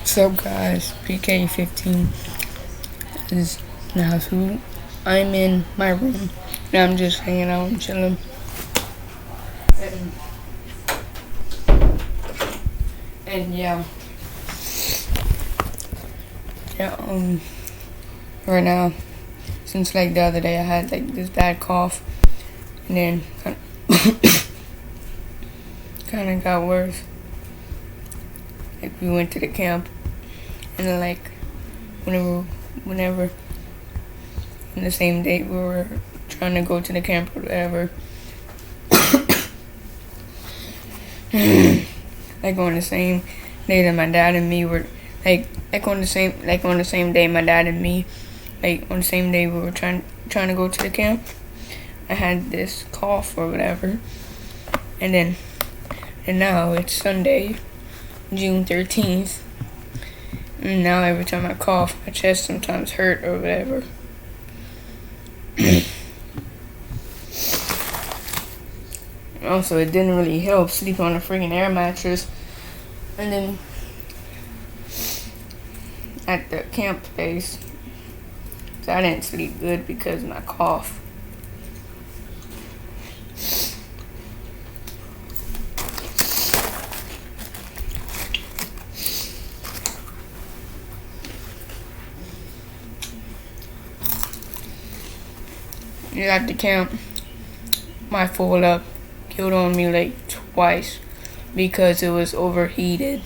What's up, guys? PKU15 is in the house. I'm in my room and I'm just hanging out and chilling. And yeah, right now, since like the other day, I had like this bad cough, and then kind of got worse. Like we went to the camp, and then like whenever on the same day we were trying to go to the camp or whatever. Like on the same day that my dad and me were like on the same day my dad and me on the same day we were trying to go to the camp. I had this cough or whatever, and now it's Sunday, June 13th, and now every time I cough, my chest sometimes hurt or whatever. Also, it didn't really help sleeping on a freaking air mattress. And then at the camp place, so I didn't sleep good because of my cough. Yeah, at the camp, my folder killed on me like twice because it was overheated.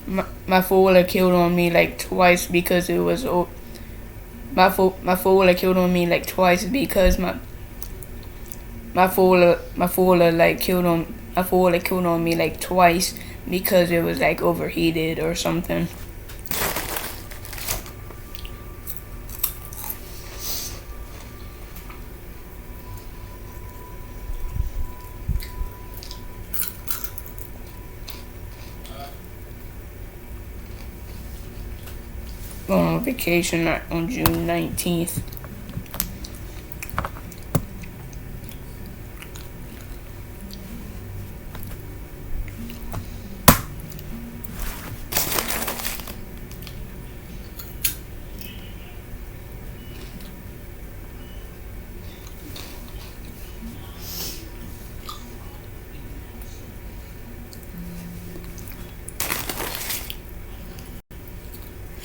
My folder killed on me like twice because it was my folder killed on me like twice because my folder killed on me like twice because it was like overheated or something. Going on vacation on June 19th.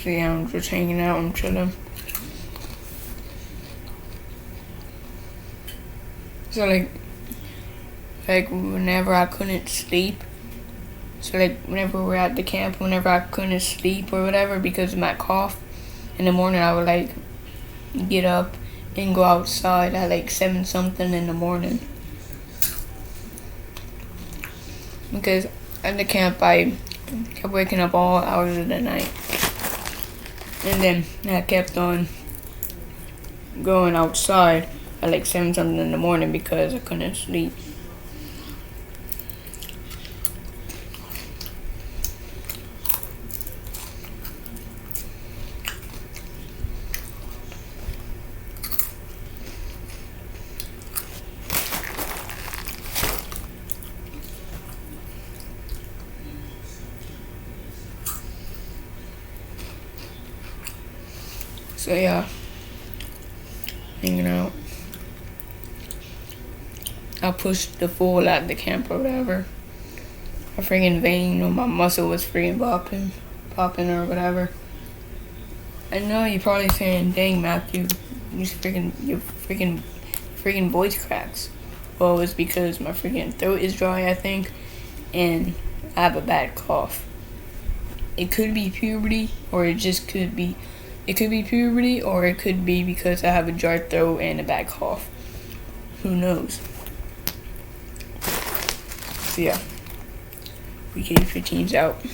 So yeah, I'm just hanging out and chilling. So like whenever I couldn't sleep, so like whenever we're at the camp, whenever I couldn't sleep or whatever because of my cough, in the morning I would like get up and go outside at like 7 something in the morning. Because at the camp I kept waking up all hours of the night. And then I kept on going outside at like 7 something in the morning because I couldn't sleep. So yeah, hanging out. I pushed the fool at the camp or whatever. My freaking vein or my muscle was freaking popping or whatever. I know you're probably saying, "Dang, Matthew, your freaking voice cracks." Well, it's because my freaking throat is dry, I think, and I have a bad cough. It could be puberty, or it just could be. It could be puberty, or it could be because I have a dry throat and a bad cough. Who knows? So yeah, PK15's out.